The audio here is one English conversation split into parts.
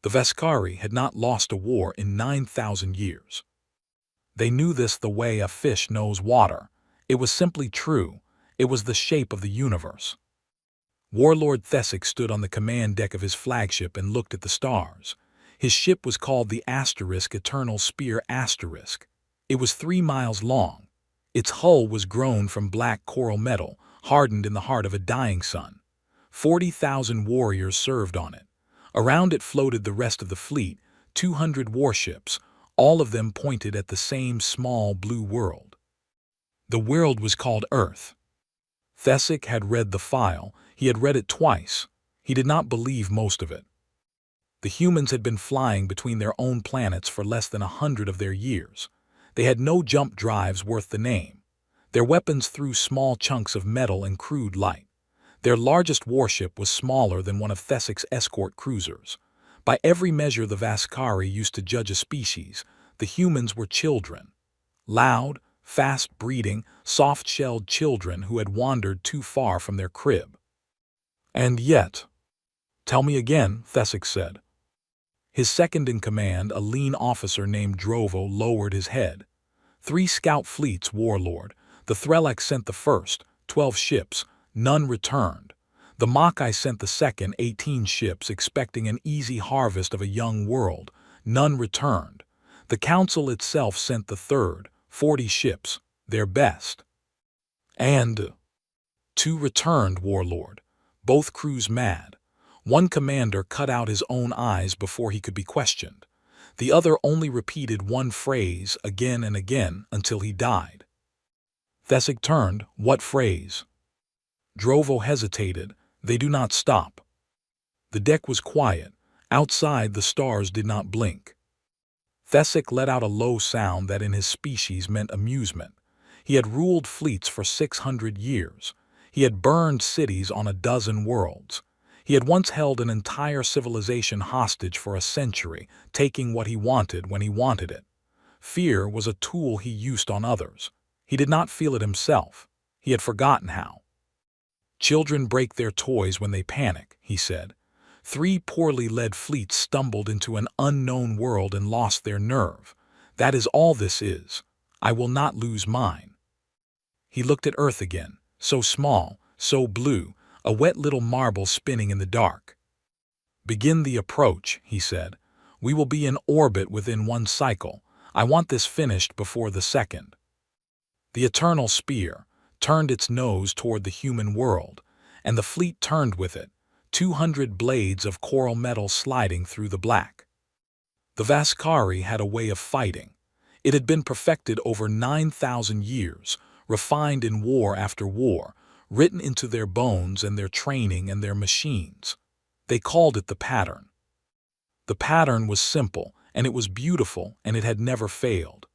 The Vascari had not lost a war in 9,000 years. They knew this the way a fish knows water. It was simply true. It was the shape of the universe. Warlord Thesic stood on the command deck of his flagship and looked at the stars. His ship was called the Eternal Spear Asterisk. It was 3 miles long. Its hull was grown from black coral metal, hardened in the heart of a dying sun. 40,000 warriors served on it. Around it floated the rest of the fleet, 200 warships, all of them pointed at the same small blue world. The world was called Earth. Thesic had read the file. He had read it twice. He did not believe most of it. The humans had been flying between their own planets for less than 100 of their years. They had no jump drives worth the name. Their weapons threw small chunks of metal and crude light. Their largest warship was smaller than one of Thesic's escort cruisers. By every measure the Vascari used to judge a species, the humans were children. Loud, fast-breeding, soft-shelled children who had wandered too far from their crib. And yet, "Tell me again," Thesic said. His second-in-command, a lean officer named Drovo, lowered his head. 3 scout fleets, Warlord. The Threlek sent the first, 12 ships. None returned. The Makai sent the second, 18 ships, expecting an easy harvest of a young world. None returned. The Council itself sent the third, 40 ships, their best. And 2 returned, Warlord. Both crews mad. One commander cut out his own eyes before he could be questioned. The other only repeated one phrase again and again until he died. Thesic turned. What phrase? Drovo hesitated. They do not stop. The deck was quiet. Outside, the stars did not blink. Thesic let out a low sound that in his species meant amusement. He had ruled fleets for 600 years. He had burned cities on a dozen worlds. He had once held an entire civilization hostage for a century, taking what he wanted when he wanted it. Fear was a tool he used on others. He did not feel it himself. He had forgotten how. Children break their toys when they panic, he said. 3 poorly led fleets stumbled into an unknown world and lost their nerve. That is all this is. I will not lose mine. He looked at Earth again, so small, so blue, a wet little marble spinning in the dark. Begin the approach, he said. We will be in orbit within 1 cycle. I want this finished before the second. The Eternal Spear turned its nose toward the human world, and the fleet turned with it, 200 blades of coral metal sliding through the black. The Vascari had a way of fighting. It had been perfected over 9,000 years, refined in war after war, written into their bones and their training and their machines. They called it the pattern. The pattern was simple, and it was beautiful, and it had never failed.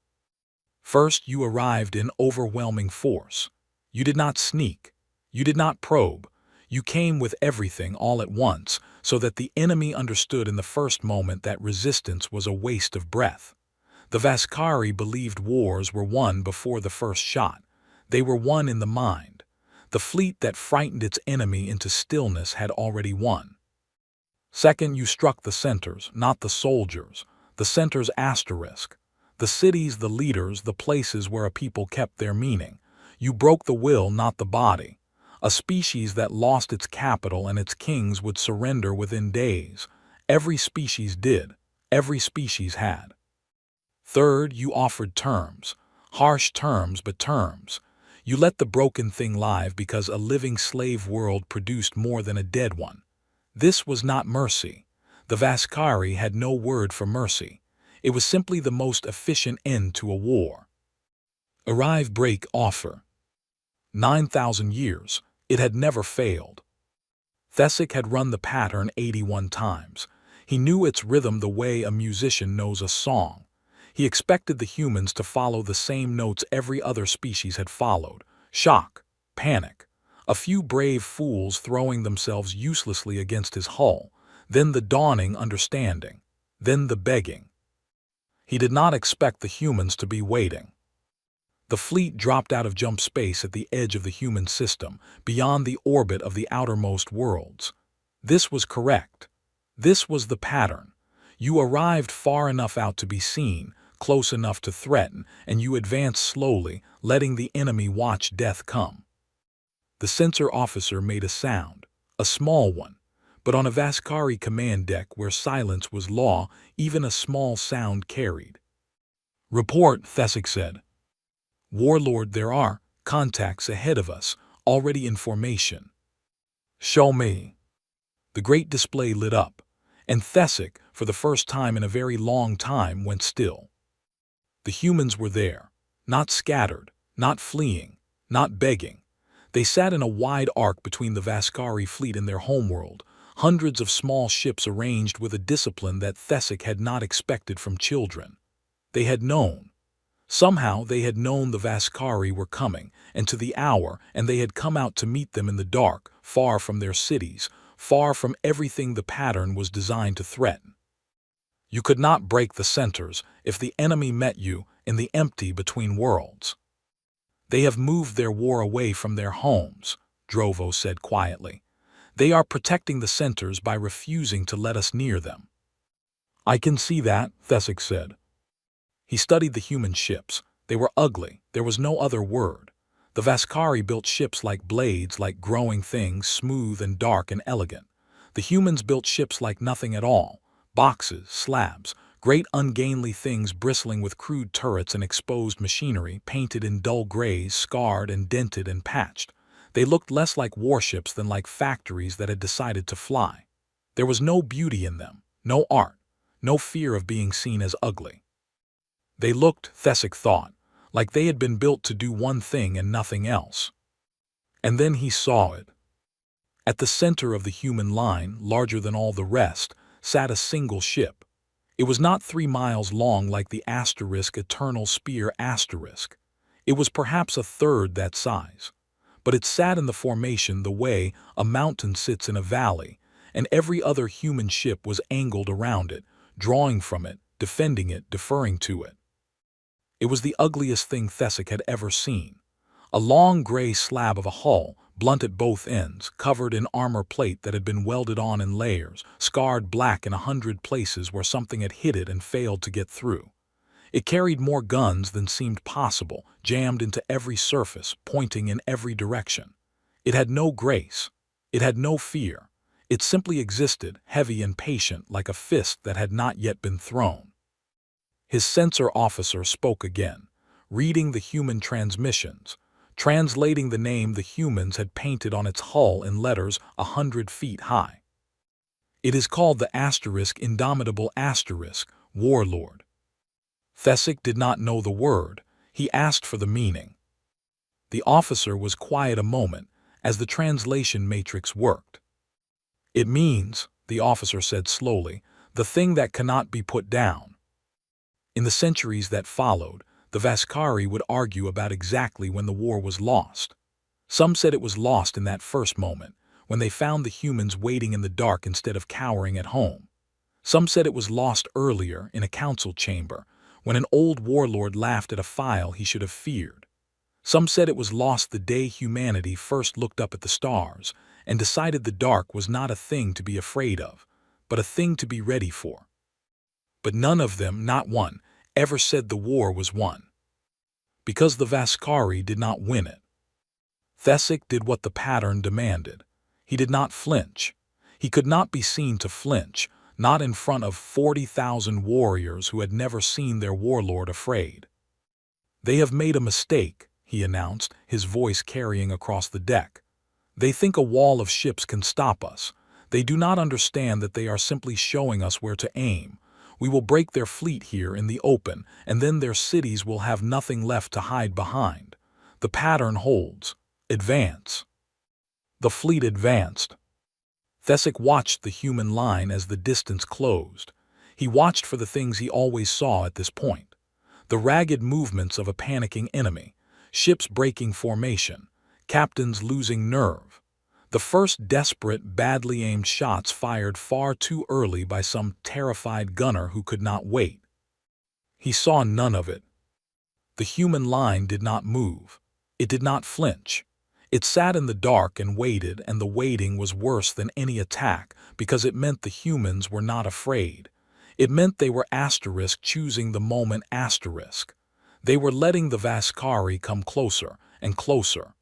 First, you arrived in overwhelming force. You did not sneak. You did not probe. You came with everything all at once, so that the enemy understood in the first moment that resistance was a waste of breath. The Vascari believed wars were won before the first shot. They were won in the mind. The fleet that frightened its enemy into stillness had already won. Second, you struck the centers, not the soldiers. The centers asterisk. The cities, the leaders, the places where a people kept their meaning. You broke the will, not the body. A species that lost its capital and its kings would surrender within days. Every species did. Every species had. Third, you offered terms. Harsh terms, but terms. You let the broken thing live because a living slave world produced more than a dead one. This was not mercy. The Vascari had no word for mercy. It was simply the most efficient end to a war. Arrive, break, offer. 9,000 years. It had never failed. Thesic had run the pattern 81 times. He knew its rhythm the way a musician knows a song. He expected the humans to follow the same notes every other species had followed. Shock, panic, a few brave fools throwing themselves uselessly against his hull, then the dawning understanding, then the begging. He did not expect the humans to be waiting. The fleet dropped out of jump space at the edge of the human system, beyond the orbit of the outermost worlds. This was correct. This was the pattern. You arrived far enough out to be seen, close enough to threaten, and you advanced slowly, letting the enemy watch death come. The sensor officer made a sound, a small one, but on a Vascari command deck where silence was law, even a small sound carried. "Report," Thesic said. "Warlord, there are contacts ahead of us, already in formation." "Show me." The great display lit up, and Thesic, for the first time in a very long time, went still. The humans were there, not scattered, not fleeing, not begging. They sat in a wide arc between the Vascari fleet and their homeworld, hundreds of small ships arranged with a discipline that Thesic had not expected from children. They had known. Somehow they had known the Vascari were coming, and to the hour, and they had come out to meet them in the dark, far from their cities, far from everything the pattern was designed to threaten. You could not break the centers if the enemy met you in the empty between worlds. "They have moved their war away from their homes," Drovo said quietly. "They are protecting the centers by refusing to let us near them." "I can see that," Thesic said. He studied the human ships. They were ugly. There was no other word. The Vascari built ships like blades, like growing things, smooth and dark and elegant. The humans built ships like nothing at all. Boxes, slabs, great ungainly things bristling with crude turrets and exposed machinery, painted in dull grays, scarred and dented and patched. They looked less like warships than like factories that had decided to fly. There was no beauty in them, no art, no fear of being seen as ugly. They looked, Thesic thought, like they had been built to do one thing and nothing else. And then he saw it. At the center of the human line, larger than all the rest, sat a single ship. It was not 3 miles long like the asterisk Eternal Spear asterisk. It was perhaps a third that size. But it sat in the formation the way a mountain sits in a valley, and every other human ship was angled around it, drawing from it, defending it, deferring to it. It was the ugliest thing Thesic had ever seen. A long gray slab of a hull, blunt at both ends, covered in armor plate that had been welded on in layers, scarred black in 100 places where something had hit it and failed to get through. It carried more guns than seemed possible, jammed into every surface, pointing in every direction. It had no grace. It had no fear. It simply existed, heavy and patient, like a fist that had not yet been thrown. His sensor officer spoke again, reading the human transmissions, translating the name the humans had painted on its hull in letters 100 feet high. "It is called the asterisk Indomitable asterisk, Warlord." Thesic did not know the word. He asked for the meaning. The officer was quiet a moment as the translation matrix worked. "It means," the officer said slowly, "the thing that cannot be put down." In the centuries that followed, the Vascari would argue about exactly when the war was lost. Some said it was lost in that first moment, when they found the humans waiting in the dark instead of cowering at home. Some said it was lost earlier, in a council chamber, when an old warlord laughed at a file he should have feared. Some said it was lost the day humanity first looked up at the stars and decided the dark was not a thing to be afraid of, but a thing to be ready for. But none of them, not one, ever said the war was won. Because the Vascari did not win it. Thesic did what the pattern demanded. He did not flinch. He could not be seen to flinch, not in front of 40,000 warriors who had never seen their warlord afraid. "They have made a mistake," he announced, his voice carrying across the deck. "They think a wall of ships can stop us. They do not understand that they are simply showing us where to aim. We will break their fleet here in the open, and then their cities will have nothing left to hide behind. The pattern holds. Advance." The fleet advanced. Thesic watched the human line as the distance closed. He watched for the things he always saw at this point. The ragged movements of a panicking enemy, ships breaking formation, captains losing nerve. The first desperate, badly aimed shots fired far too early by some terrified gunner who could not wait. He saw none of it. The human line did not move. It did not flinch. It sat in the dark and waited, and the waiting was worse than any attack because it meant the humans were not afraid. It meant they were choosing the moment. They were letting the Vascari come closer and closer,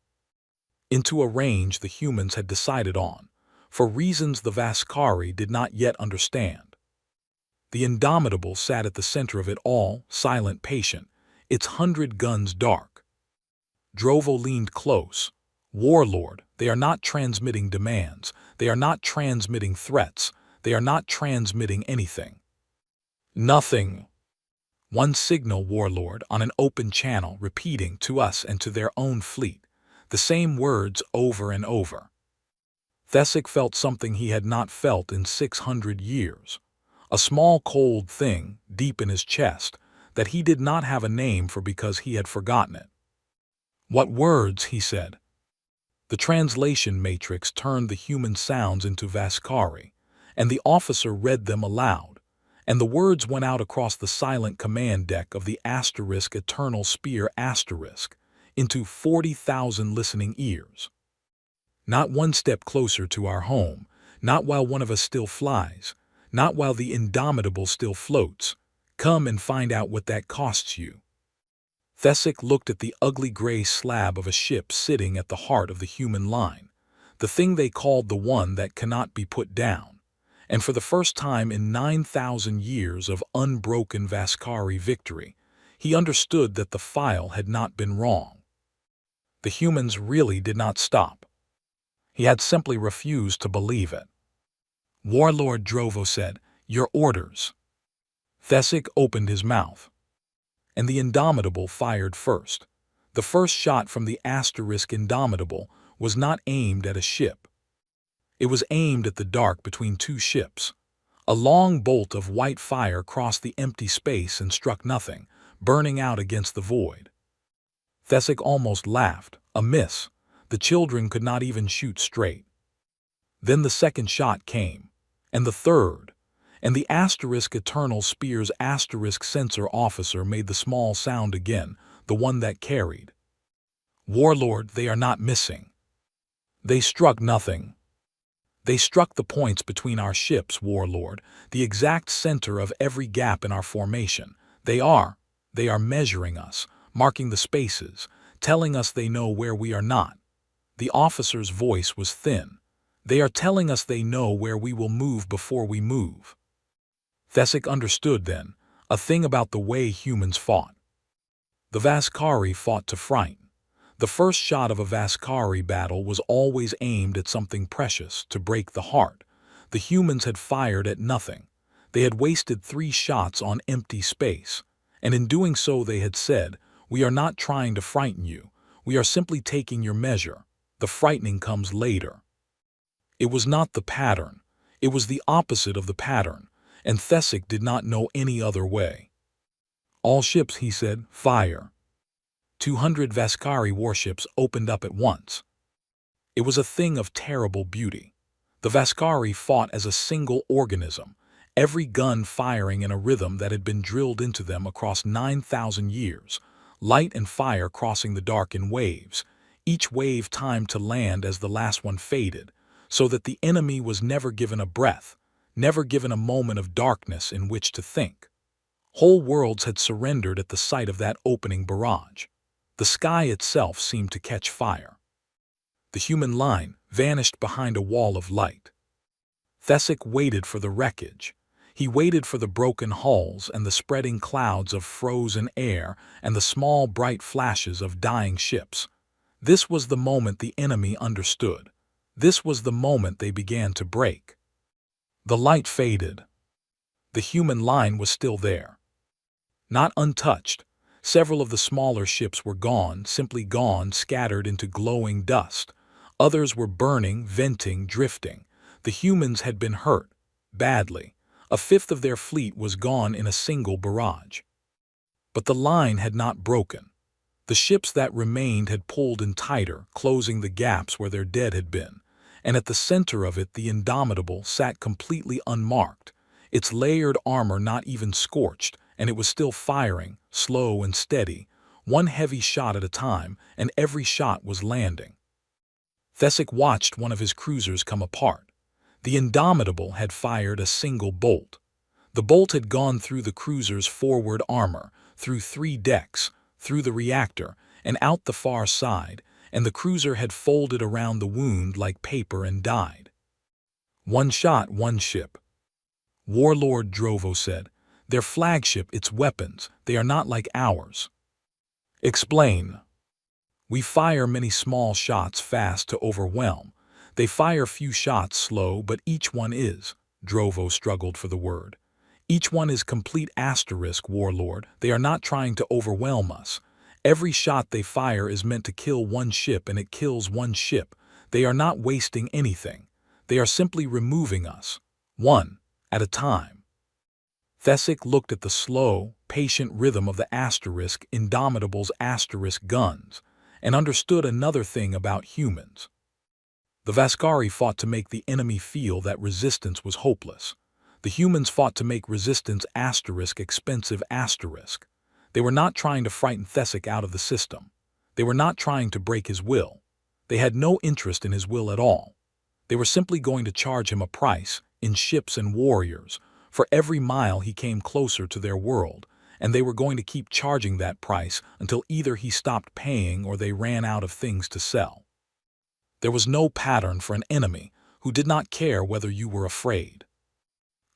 into a range the humans had decided on, for reasons the Vascari did not yet understand. The Indomitable sat at the center of it all, silent, patient, its 100 guns dark. Drovo leaned close. Warlord, they are not transmitting demands. They are not transmitting threats. They are not transmitting anything. Nothing. One signal, Warlord, on an open channel, repeating to us and to their own fleet, the same words over and over. Thesic felt something he had not felt in 600 years. A small cold thing, deep in his chest, that he did not have a name for because he had forgotten it. What words, he said. The translation matrix turned the human sounds into Vascari, and the officer read them aloud, and the words went out across the silent command deck of the Eternal Spear into 40,000 listening ears. Not one step closer to our home, not while one of us still flies, not while the Indomitable still floats. Come and find out what that costs you. Thesic looked at the ugly gray slab of a ship sitting at the heart of the human line, the thing they called the one that cannot be put down, and for the first time in 9,000 years of unbroken Vascari victory, he understood that the file had not been wrong. The humans really did not stop. He had simply refused to believe it. Warlord Drovo said, "Your orders." Thesic opened his mouth, and the Indomitable fired first. The first shot from the Indomitable was not aimed at a ship. It was aimed at the dark between two ships. A long bolt of white fire crossed the empty space and struck nothing, burning out against the void. Thesic almost laughed. A miss. The children could not even shoot straight. Then the second shot came, and the third, and the Eternal Spear's sensor officer made the small sound again, the one that carried. Warlord, they are not missing. They struck nothing. They struck the points between our ships, Warlord, the exact center of every gap in our formation. They are measuring us, marking the spaces, telling us they know where we are not. The officer's voice was thin. They are telling us they know where we will move before we move. Thesic understood then, a thing about the way humans fought. The Vascari fought to frighten. The first shot of a Vascari battle was always aimed at something precious, to break the heart. The humans had fired at nothing. They had wasted 3 shots on empty space, and in doing so they had said, "We are not trying to frighten you. We are simply taking your measure. The frightening comes later." It was not the pattern. It was the opposite of the pattern, and Thesic did not know any other way. "All ships," he said, "fire." 200 Vascari warships opened up at once. It was a thing of terrible beauty. The Vascari fought as a single organism, every gun firing in a rhythm that had been drilled into them across 9,000 years, light and fire crossing the dark in waves, each wave timed to land as the last one faded, so that the enemy was never given a breath, never given a moment of darkness in which to think. Whole worlds had surrendered at the sight of that opening barrage. The sky itself seemed to catch fire. The human line vanished behind a wall of light. Thesic waited for the wreckage. He waited for the broken hulls and the spreading clouds of frozen air and the small bright flashes of dying ships. This was the moment the enemy understood. This was the moment they began to break. The light faded. The human line was still there. Not untouched. Several of the smaller ships were gone, simply gone, scattered into glowing dust. Others were burning, venting, drifting. The humans had been hurt, badly. A fifth of their fleet was gone in a single barrage. But the line had not broken. The ships that remained had pulled in tighter, closing the gaps where their dead had been, and at the center of it the Indomitable sat completely unmarked, its layered armor not even scorched, and it was still firing, slow and steady, one heavy shot at a time, and every shot was landing. Thesic watched one of his cruisers come apart. The Indomitable had fired a single bolt. The bolt had gone through the cruiser's forward armor, through 3 decks, through the reactor, and out the far side, and the cruiser had folded around the wound like paper and died. "One shot, one ship," Warlord Drovo said. "Their flagship, its weapons, they are not like ours." "Explain." "We fire many small shots fast to overwhelm. They fire few shots slow, but each one is," Drovo struggled for the word. "Each one is complete asterisk, Warlord. They are not trying to overwhelm us. Every shot they fire is meant to kill one ship, and it kills one ship. They are not wasting anything. They are simply removing us, one at a time." Thesic looked at the slow, patient rhythm of the asterisk Indomitable's asterisk guns, and understood another thing about humans. The Vascari fought to make the enemy feel that resistance was hopeless. The humans fought to make resistance asterisk expensive asterisk. They were not trying to frighten Thesic out of the system. They were not trying to break his will. They had no interest in his will at all. They were simply going to charge him a price, in ships and warriors, for every mile he came closer to their world, and they were going to keep charging that price until either he stopped paying or they ran out of things to sell. There was no pattern for an enemy who did not care whether you were afraid.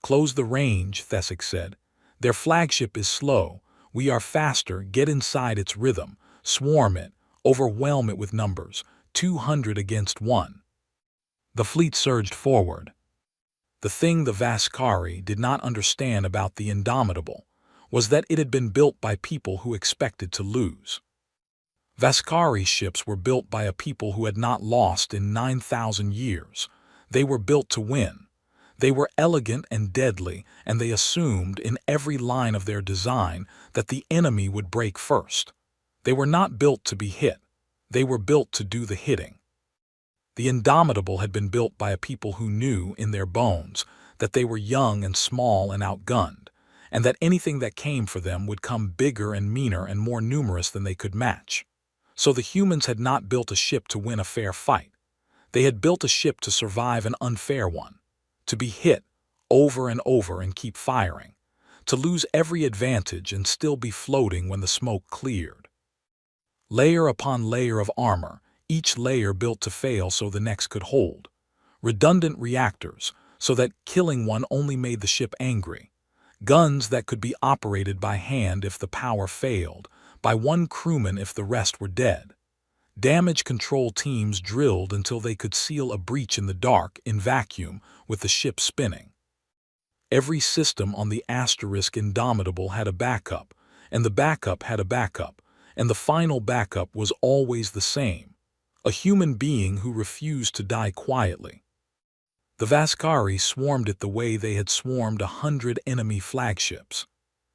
"Close the range," Thesic said. "Their flagship is slow. We are faster. Get inside its rhythm. Swarm it. Overwhelm it with numbers. 200 against 1. The fleet surged forward. The thing the Vascari did not understand about the Indomitable was that it had been built by people who expected to lose. Vascari ships were built by a people who had not lost in 9,000 years. They were built to win. They were elegant and deadly, and they assumed in every line of their design that the enemy would break first. They were not built to be hit. They were built to do the hitting. The Indomitable had been built by a people who knew in their bones that they were young and small and outgunned, and that anything that came for them would come bigger and meaner and more numerous than they could match. So the humans had not built a ship to win a fair fight. They had built a ship to survive an unfair one, to be hit over and over and keep firing, to lose every advantage and still be floating when the smoke cleared. Layer upon layer of armor, each layer built to fail so the next could hold. Redundant reactors, so that killing one only made the ship angry. Guns that could be operated by hand if the power failed, by one crewman if the rest were dead. Damage control teams drilled until they could seal a breach in the dark in vacuum with the ship spinning. Every system on the asterisk Indomitable had a backup, and the backup had a backup, and the final backup was always the same: a human being who refused to die quietly. The Vascari swarmed it the way they had swarmed 100 enemy flagships.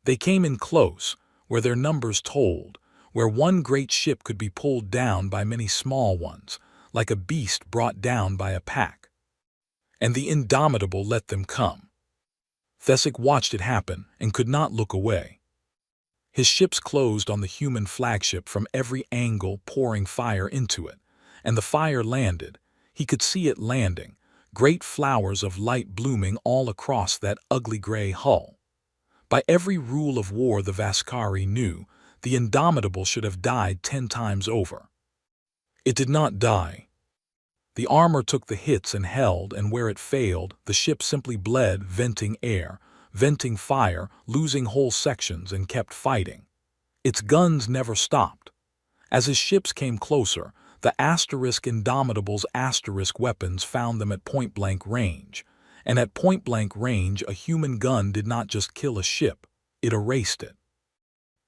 They came in close, where their numbers told, where one great ship could be pulled down by many small ones, like a beast brought down by a pack. And the Indomitable let them come. Thesic watched it happen and could not look away. His ships closed on the human flagship from every angle, pouring fire into it, and the fire landed. He could see it landing, great flowers of light blooming all across that ugly gray hull. By every rule of war the Vascari knew, the Indomitable should have died 10 times over. It did not die. The armor took the hits and held, and where it failed, the ship simply bled, venting air, venting fire, losing whole sections, and kept fighting. Its guns never stopped. As his ships came closer, the asterisk Indomitable's asterisk weapons found them at point-blank range. And at point-blank range, a human gun did not just kill a ship, it erased it.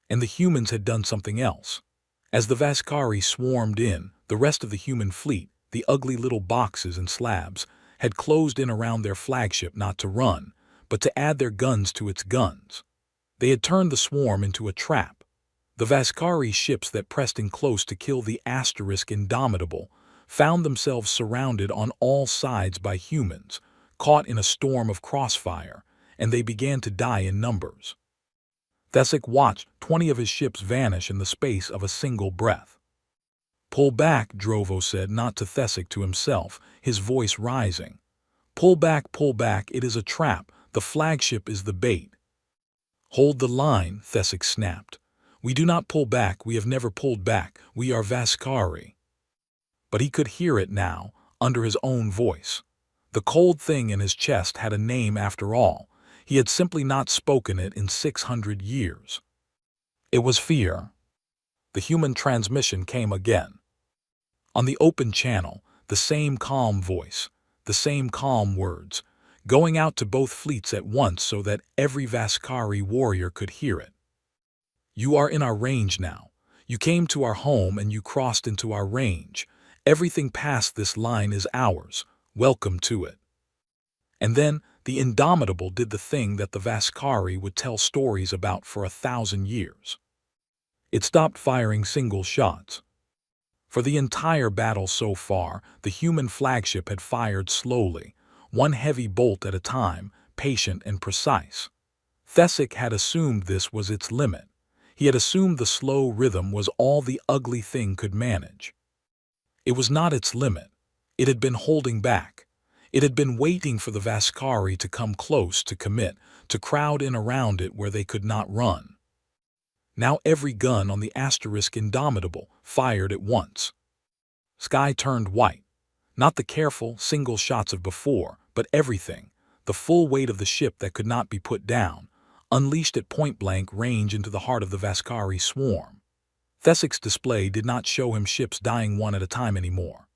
And the humans had done something else. As the Vascari swarmed in, the rest of the human fleet, the ugly little boxes and slabs, had closed in around their flagship not to run, but to add their guns to its guns. They had turned the swarm into a trap. The Vascari ships that pressed in close to kill the asterisk Indomitable found themselves surrounded on all sides by humans, caught in a storm of crossfire, and they began to die in numbers. Thesic watched 20 of his ships vanish in the space of a single breath. "Pull back," Drovo said, not to Thesic, to himself, his voice rising. Pull back, it is a trap. The flagship is the bait. Hold the line, Thesic snapped. We do not pull back, we have never pulled back, we are Vascari. But he could hear it now, under his own voice. The cold thing in his chest had a name after all. He had simply not spoken it in 600 years. It was fear. The human transmission came again. On the open channel, the same calm voice, the same calm words, going out to both fleets at once so that every Vascari warrior could hear it. You are in our range now. You came to our home and you crossed into our range. Everything past this line is ours. Welcome to it. And then the Indomitable did the thing that the Vascari would tell stories about for 1,000 years. It stopped firing single shots. For the entire battle so far, the human flagship had fired slowly, one heavy bolt at a time, patient and precise. Thesic had assumed this was its limit. He had assumed the slow rhythm was all the ugly thing could manage. It was not its limit. It had been holding back. It had been waiting for the Vascari to come close, to commit, to crowd in around it where they could not run. Now every gun on the Asterisk Indomitable fired at once. Sky turned white. Not the careful, single shots of before, but everything, the full weight of the ship that could not be put down, unleashed at point-blank range into the heart of the Vascari swarm. Thesic's display did not show him ships dying one at a time anymore.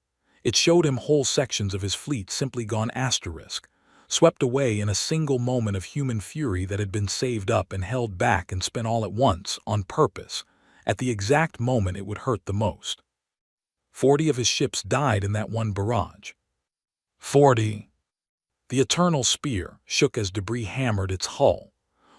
It showed him whole sections of his fleet simply gone asterisk, swept away in a single moment of human fury that had been saved up and held back and spent all at once, on purpose, at the exact moment it would hurt the most. 40 of his ships died in that one barrage. 40. The Eternal Spear shook as debris hammered its hull.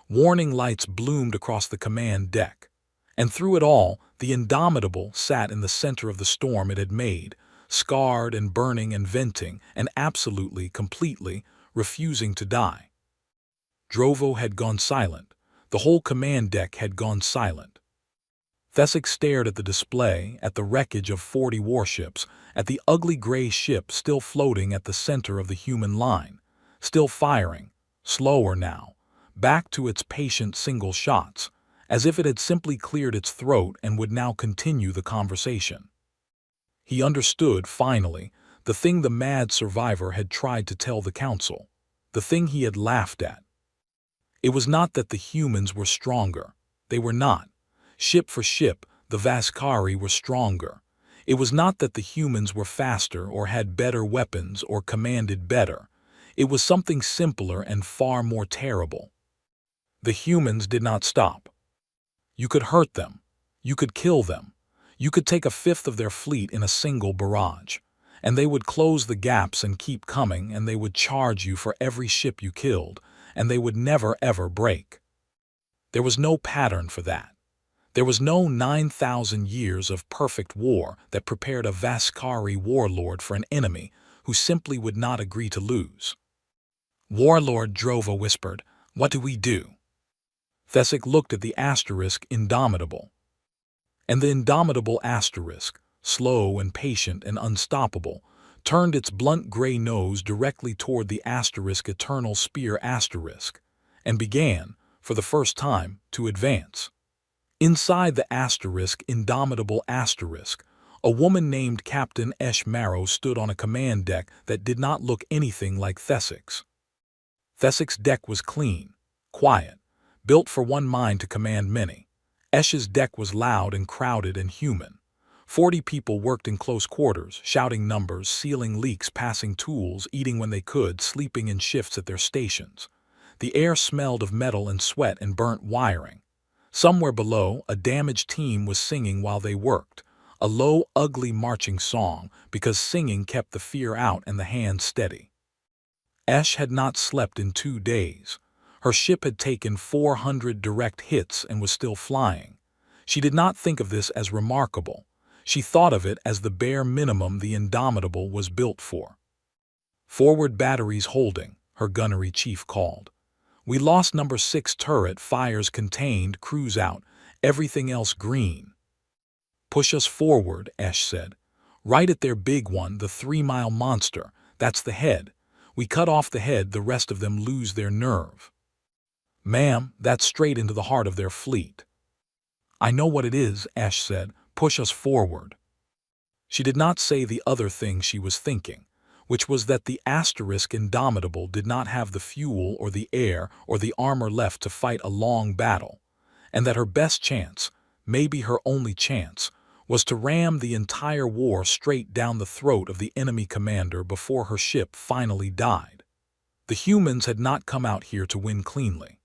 Warning lights bloomed across the command deck. And through it all, the Indomitable sat in the center of the storm it had made, scarred and burning and venting, and absolutely, completely, refusing to die. Drovo had gone silent. The whole command deck had gone silent. Thesic stared at the display, at the wreckage of 40 warships, at the ugly gray ship still floating at the center of the human line, still firing, slower now, back to its patient single shots, as if it had simply cleared its throat and would now continue the conversation. He understood, finally, the thing the mad survivor had tried to tell the council, the thing he had laughed at. It was not that the humans were stronger. They were not. Ship for ship, the Vascari were stronger. It was not that the humans were faster or had better weapons or commanded better. It was something simpler and far more terrible. The humans did not stop. You could hurt them. You could kill them. You could take a fifth of their fleet in a single barrage, and they would close the gaps and keep coming, and they would charge you for every ship you killed, and they would never ever break. There was no pattern for that. There was no 9,000 years of perfect war that prepared a Vascari warlord for an enemy who simply would not agree to lose. Warlord, Drovo whispered, "What do we do?" Thesic looked at the Asterisk Indomitable. And the Indomitable Asterisk, slow and patient and unstoppable, turned its blunt gray nose directly toward the Asterisk Eternal Spear Asterisk, and began, for the first time, to advance. Inside the Asterisk Indomitable Asterisk, a woman named Captain Esh Marrow stood on a command deck that did not look anything like Thesic's. Thesic's deck was clean, quiet, built for one mind to command many. Esh's deck was loud and crowded and human. 40 people worked in close quarters, shouting numbers, sealing leaks, passing tools, eating when they could, sleeping in shifts at their stations. The air smelled of metal and sweat and burnt wiring. Somewhere below, a damaged team was singing while they worked, a low, ugly marching song, because singing kept the fear out and the hands steady. Esh had not slept in 2 days. Her ship had taken 400 direct hits and was still flying. She did not think of this as remarkable. She thought of it as the bare minimum the Indomitable was built for. "Forward batteries holding," her gunnery chief called. "We lost number 6 turret, fires contained, crews out, everything else green." "Push us forward," Esh said. "Right at their big one, the 3-mile monster. That's the head. We cut off the head, the rest of them lose their nerve. Ma'am, that's straight into the heart of their fleet. I know what it is, Ash said. Push us forward. She did not say the other thing she was thinking, which was that the Indomitable did not have the fuel or the air or the armor left to fight a long battle, and that her best chance, maybe her only chance, was to ram the entire war straight down the throat of the enemy commander before her ship finally died. The humans had not come out here to win cleanly.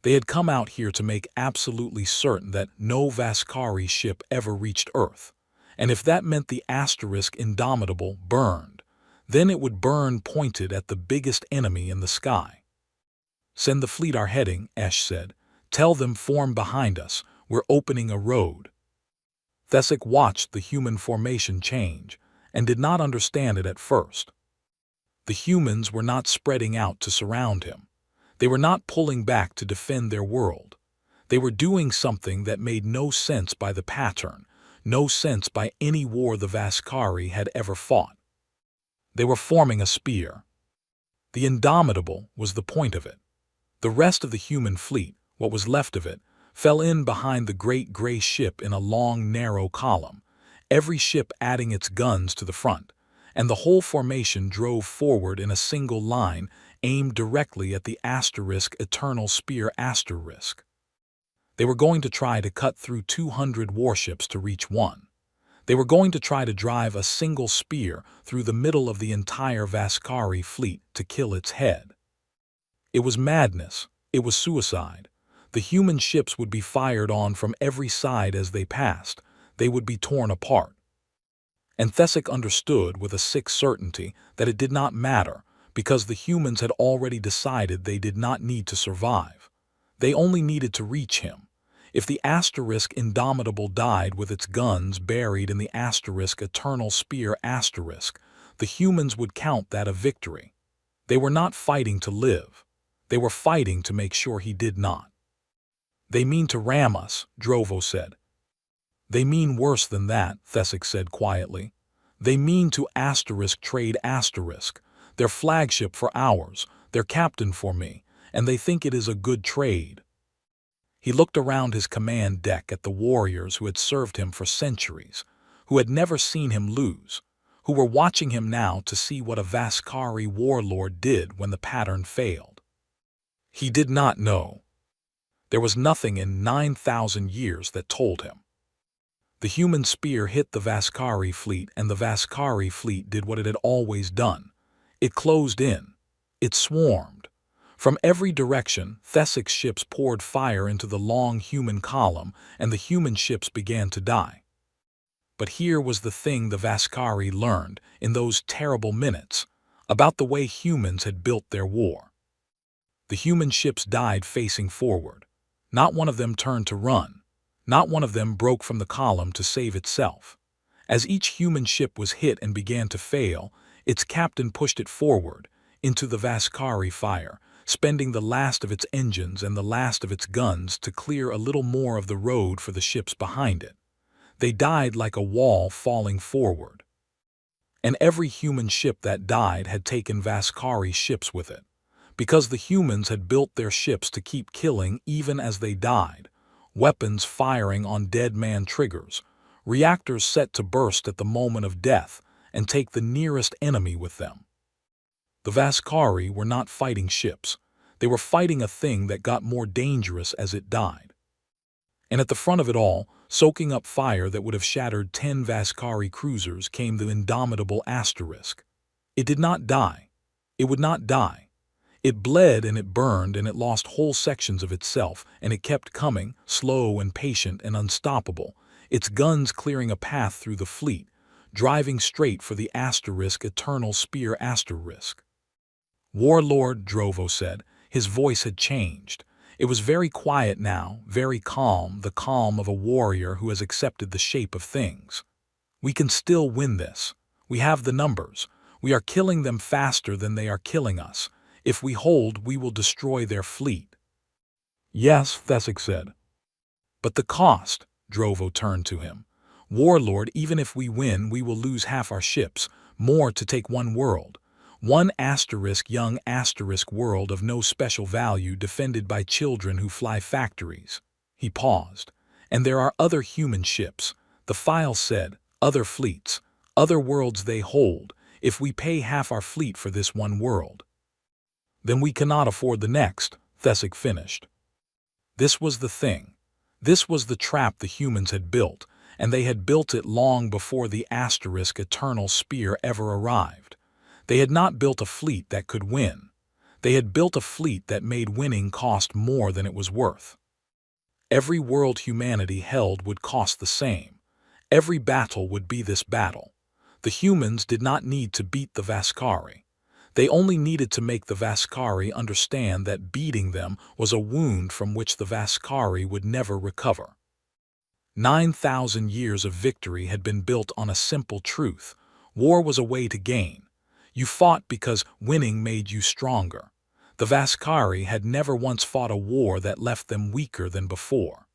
They had come out here to make absolutely certain that no Vascari ship ever reached Earth, and if that meant the Indomitable burned, then it would burn pointed at the biggest enemy in the sky. Send the fleet our heading, Ash said. Tell them form behind us. We're opening a road. Thesic watched the human formation change and did not understand it at first. The humans were not spreading out to surround him. They were not pulling back to defend their world. They were doing something that made no sense by the pattern, no sense by any war the Vascari had ever fought. They were forming a spear. The Indomitable was the point of it. The rest of the human fleet, what was left of it, fell in behind the great gray ship in a long, narrow column, every ship adding its guns to the front, and the whole formation drove forward in a single line aimed directly at the Eternal Spear *. They were going to try to cut through 200 warships to reach one. They were going to try to drive a single spear through the middle of the entire Vascari fleet to kill its head. It was madness. It was suicide. The human ships would be fired on from every side as they passed. They would be torn apart. And Thesic understood with a sick certainty that it did not matter, because the humans had already decided they did not need to survive. They only needed to reach him. If the Indomitable died with its guns buried in the Eternal Spear *, the humans would count that a victory. They were not fighting to live. They were fighting to make sure he did not. They mean to ram us, Drovo said. They mean worse than that, Thesic said quietly. They mean to trade their flagship for ours, their captain for me, and they think it is a good trade. He looked around his command deck at the warriors who had served him for centuries, who had never seen him lose, who were watching him now to see what a Vascari warlord did when the pattern failed. He did not know. There was nothing in 9,000 years that told him. The human spear hit the Vascari fleet, and the Vascari fleet did what it had always done. It closed in. It swarmed. From every direction, Thesic's ships poured fire into the long human column, and the human ships began to die. But here was the thing the Vascari learned in those terrible minutes about the way humans had built their war. The human ships died facing forward. Not one of them turned to run. Not one of them broke from the column to save itself. As each human ship was hit and began to fail, its captain pushed it forward into the Vascari fire, spending the last of its engines and the last of its guns to clear a little more of the road for the ships behind it. They died like a wall falling forward. And every human ship that died had taken Vascari ships with it, because the humans had built their ships to keep killing even as they died, weapons firing on dead man triggers, reactors set to burst at the moment of death and take the nearest enemy with them. The Vascari were not fighting ships. They were fighting a thing that got more dangerous as it died. And at the front of it all, soaking up fire that would have shattered 10 Vascari cruisers, came the Indomitable *. It did not die. It would not die. It bled and it burned and it lost whole sections of itself, and it kept coming, slow and patient and unstoppable, its guns clearing a path through the fleet, driving straight for the Eternal Spear *. Warlord, Drovo said. His voice had changed. It was very quiet now, very calm, the calm of a warrior who has accepted the shape of things. We can still win this. We have the numbers. We are killing them faster than they are killing us. If we hold, we will destroy their fleet. Yes, Thesic said. But the cost, Drovo turned to him. Warlord, even if we win, we will lose half our ships, more to take one world. One young world of no special value defended by children who fly factories. He paused. And there are other human ships, the file said, other fleets, other worlds they hold. If we pay half our fleet for this one world, then we cannot afford the next, Thesic finished. This was the thing. This was the trap the humans had built, and they had built it long before the eternal spear ever arrived. They had not built a fleet that could win. They had built a fleet that made winning cost more than it was worth. Every world humanity held would cost the same. Every battle would be this battle. The humans did not need to beat the Vaskari. They only needed to make the Vaskari understand that beating them was a wound from which the Vaskari would never recover. 9,000 years of victory had been built on a simple truth. War was a way to gain. You fought because winning made you stronger. The Vaskari had never once fought a war that left them weaker than before.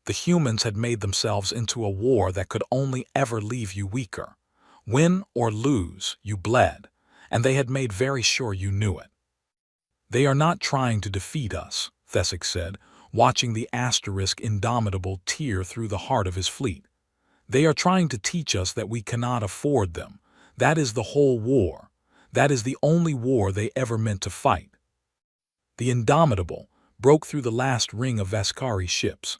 The humans had made themselves into a war that could only ever leave you weaker. Win or lose, you bled, and they had made very sure you knew it. They are not trying to defeat us, Thesic said, watching the indomitable tear through the heart of his fleet. They are trying to teach us that we cannot afford them. That is the whole war. That is the only war they ever meant to fight. The Indomitable broke through the last ring of Vaskari ships.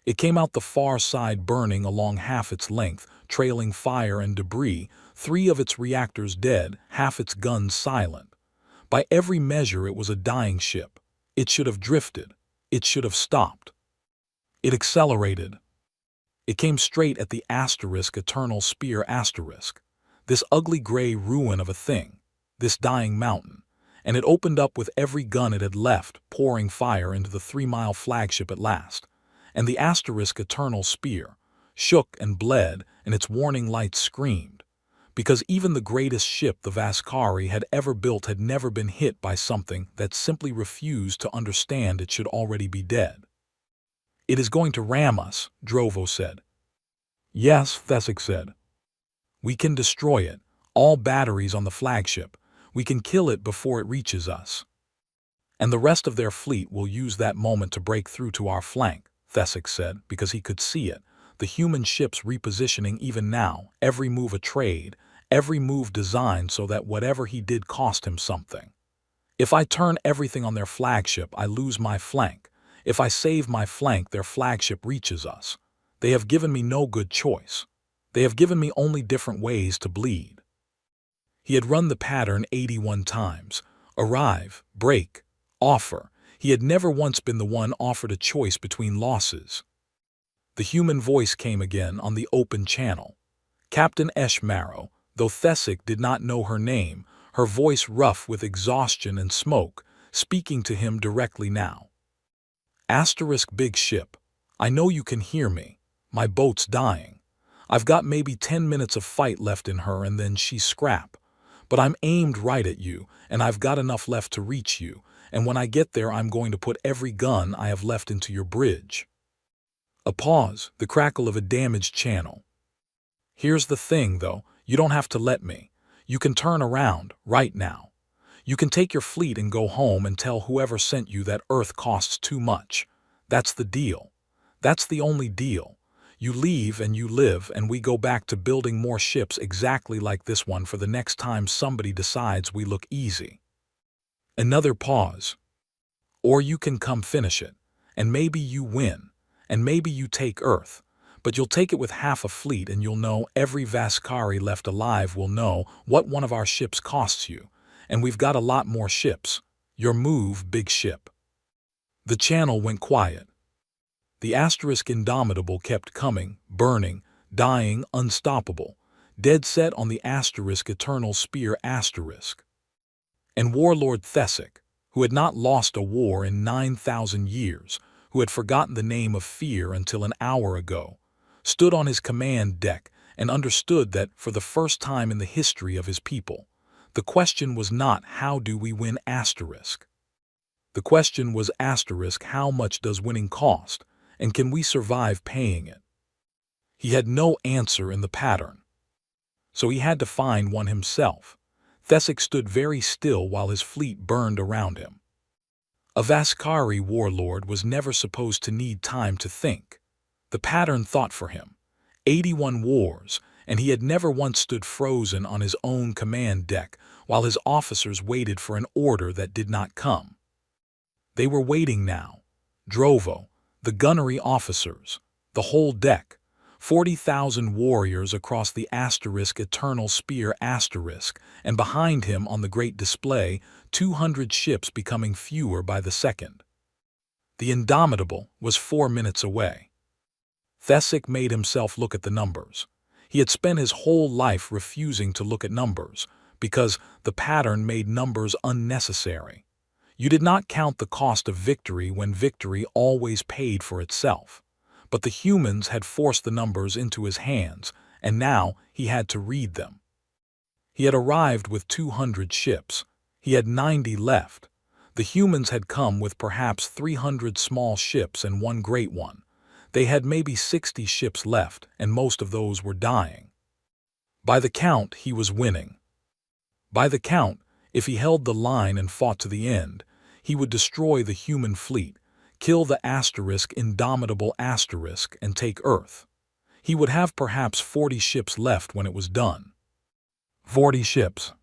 It came out the far side burning along half its length, trailing fire and debris, 3 of its reactors dead, half its guns silent. By every measure it was a dying ship. It should have drifted. It should have stopped. It accelerated. It came straight at the eternal spear this ugly gray ruin of a thing, this dying mountain, and it opened up with every gun it had left, pouring fire into the 3-mile flagship at last. And the eternal spear shook and bled, and its warning lights screamed, because even the greatest ship the Vaskari had ever built had never been hit by something that simply refused to understand it should already be dead. It is going to ram us, Drovo said. Yes, Thesic said. We can destroy it, all batteries on the flagship. We can kill it before it reaches us. And the rest of their fleet will use that moment to break through to our flank, Thesic said, because he could see it. The human ships repositioning even now, every move a trade, every move designed so that whatever he did cost him something. If I turn everything on their flagship, I lose my flank. If I save my flank, their flagship reaches us. They have given me no good choice. They have given me only different ways to bleed. He had run the pattern 81 times. Arrive, break, offer. He had never once been the one offered a choice between losses. The human voice came again on the open channel. Captain Eshmarrow, though Thesic did not know her name, her voice rough with exhaustion and smoke, speaking to him directly now. Big ship. I know you can hear me. My boat's dying. I've got maybe 10 minutes of fight left in her and then she's scrap. But I'm aimed right at you, and I've got enough left to reach you, and when I get there I'm going to put every gun I have left into your bridge. A pause, the crackle of a damaged channel. Here's the thing, though, you don't have to let me. You can turn around, right now. You can take your fleet and go home and tell whoever sent you that Earth costs too much. That's the deal. That's the only deal. You leave and you live, and we go back to building more ships exactly like this one for the next time somebody decides we look easy. Another pause. Or you can come finish it, and maybe you win, and maybe you take Earth, but you'll take it with half a fleet and you'll know, every Vaskari left alive will know what one of our ships costs you, and we've got a lot more ships. Your move, big ship. The channel went quiet. The Indomitable kept coming, burning, dying, unstoppable, dead set on the eternal spear . And Warlord Thesic, who had not lost a war in 9,000 years, who had forgotten the name of fear until an hour ago, stood on his command deck and understood that, for the first time in the history of his people, the question was not how do we win . The question was how much does winning cost, and can we survive paying it? He had no answer in the pattern. So he had to find one himself. Thesic stood very still while his fleet burned around him. A Vaskari warlord was never supposed to need time to think. The pattern thought for him. 81 wars, and he had never once stood frozen on his own command deck while his officers waited for an order that did not come. They were waiting now. Drovo, the gunnery officers, the whole deck, 40,000 warriors across the Eternal Spear and behind him on the great display, 200 ships becoming fewer by the second. The Indomitable was 4 minutes away. Thesic made himself look at the numbers. He had spent his whole life refusing to look at numbers, because the pattern made numbers unnecessary. You did not count the cost of victory when victory always paid for itself. But the humans had forced the numbers into his hands, and now he had to read them. He had arrived with 200 ships. He had 90 left. The humans had come with perhaps 300 small ships and one great one. They had maybe 60 ships left, and most of those were dying. By the count, he was winning. By the count, if he held the line and fought to the end, he would destroy the human fleet, kill the Indomitable and take Earth. He would have perhaps 40 ships left when it was done. 40 ships.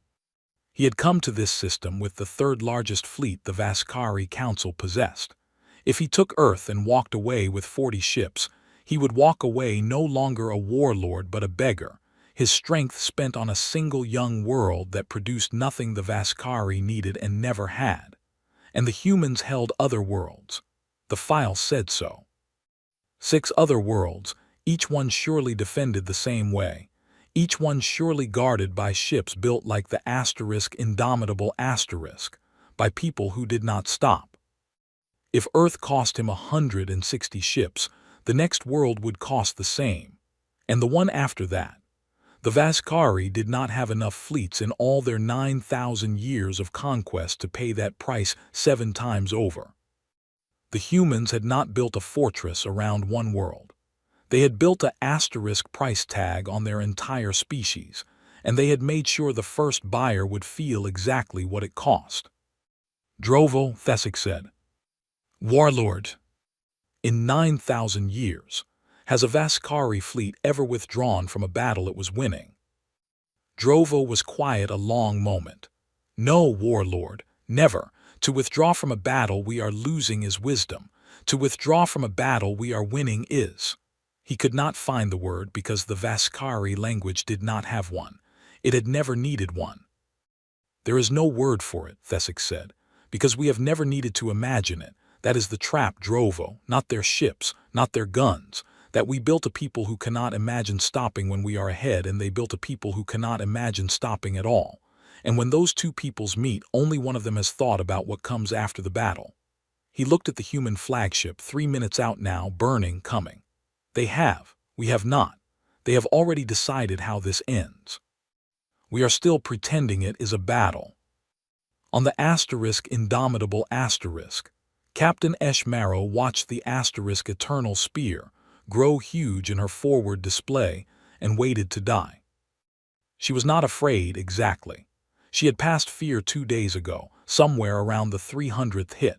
He had come to this system with the third largest fleet the Vaskari Council possessed. If he took Earth and walked away with 40 ships, he would walk away no longer a warlord but a beggar, his strength spent on a single young world that produced nothing the Vaskari needed and never had. And the humans held other worlds. The file said so. 6 other worlds, each one surely defended the same way, each one surely guarded by ships built like the Indomitable by people who did not stop. If Earth cost him 160 ships, the next world would cost the same, and the one after that. The Vaskari did not have enough fleets in all their 9,000 years of conquest to pay that price 7 times over. The humans had not built a fortress around one world. They had built a price tag on their entire species, and they had made sure the first buyer would feel exactly what it cost. Drovo, Thesic said. Warlord. In 9,000 years, has a Vaskari fleet ever withdrawn from a battle it was winning? Drovo was quiet a long moment. No, Warlord, never. To withdraw from a battle we are losing is wisdom. To withdraw from a battle we are winning is. He could not find the word because the Vaskari language did not have one. It had never needed one. There is no word for it, Thesic said, because we have never needed to imagine it. That is the trap, Drovo, not their ships, not their guns. That we built a people who cannot imagine stopping when we are ahead, and they built a people who cannot imagine stopping at all. And when those two peoples meet, only one of them has thought about what comes after the battle. He looked at the human flagship, 3 minutes out now, burning, coming. They have. We have not. They have already decided how this ends. We are still pretending it is a battle. On the Indomitable Captain Eshmaro watched the Eternal Spear grow huge in her forward display and waited to die. She was not afraid exactly. She had passed fear 2 days ago, somewhere around the 300th hit.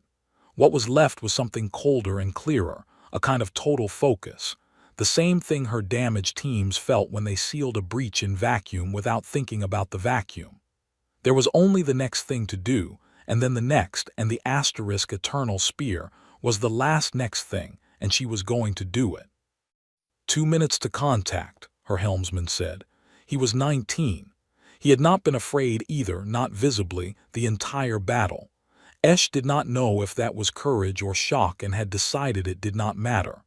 What was left was something colder and clearer, a kind of total focus. The same thing her damaged teams felt when they sealed a breach in vacuum without thinking about the vacuum. There was only the next thing to do, and then the next, and the Eternal Spear was the last next thing, and she was going to do it. 2 minutes to contact, her helmsman said. He was 19. He had not been afraid either, not visibly, the entire battle. Esh did not know if that was courage or shock and had decided it did not matter.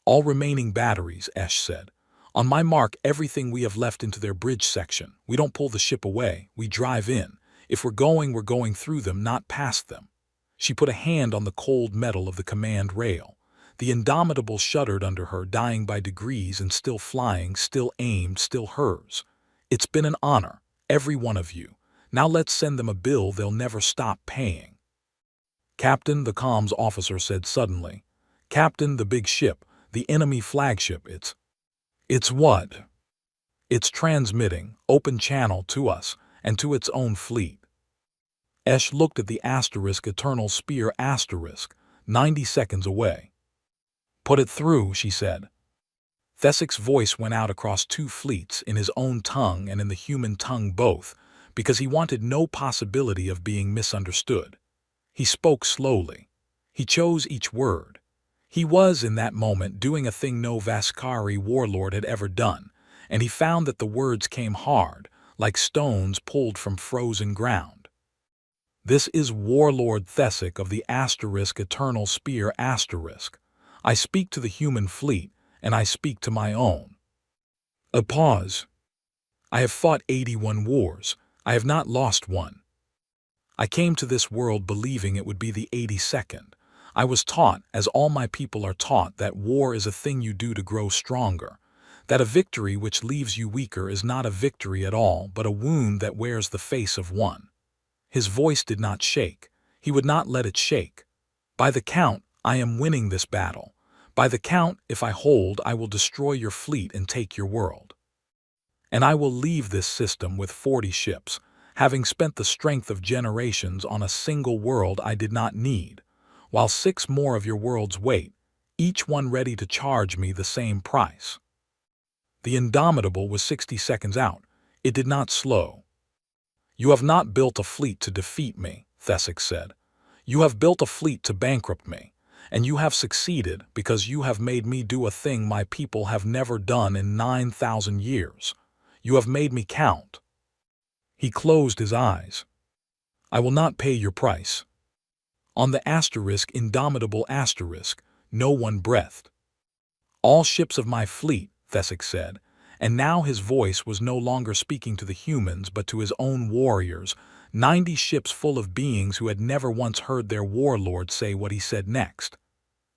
All remaining batteries, Esh said. On my mark, everything we have left into their bridge section. We don't pull the ship away, we drive in. If we're going through them, not past them. She put a hand on the cold metal of the command rail. The Indomitable shuddered under her, dying by degrees and still flying, still aimed, still hers. It's been an honor, every one of you. Now let's send them a bill they'll never stop paying. Captain, the comms officer said suddenly. Captain, the big ship, the enemy flagship, it's what? It's transmitting, open channel to us, and to its own fleet. Esh looked at the asterisk eternal spear asterisk, 90 seconds away. "Put it through," she said. Thessic's voice went out across two fleets, in his own tongue and in the human tongue both, because he wanted no possibility of being misunderstood. He spoke slowly. He chose each word. He was, in that moment, doing a thing no Vaskari warlord had ever done, and he found that the words came hard, like stones pulled from frozen ground. "This is Warlord Thessic of the asterisk eternal spear asterisk. I speak to the human fleet, and I speak to my own." A pause. "I have fought 81 wars. I have not lost one. I came to this world believing it would be the 82nd. I was taught, as all my people are taught, that war is a thing you do to grow stronger, that a victory which leaves you weaker is not a victory at all, but a wound that wears the face of one." His voice did not shake. He would not let it shake. "By the count, I am winning this battle. By the count, if I hold, I will destroy your fleet and take your world. And I will leave this system with 40 ships, having spent the strength of generations on a single world I did not need, while 6 more of your worlds wait, each one ready to charge me the same price." The Indomitable was 60 seconds out. It did not slow. "You have not built a fleet to defeat me," Thessic said. "You have built a fleet to bankrupt me, and you have succeeded because you have made me do a thing my people have never done in 9,000 years. You have made me count." He closed his eyes. "I will not pay your price." On the asterisk Indomitable asterisk, no one breathed. "All ships of my fleet," Thessic said, and now his voice was no longer speaking to the humans but to his own warriors, 90 ships full of beings who had never once heard their warlord say what he said next.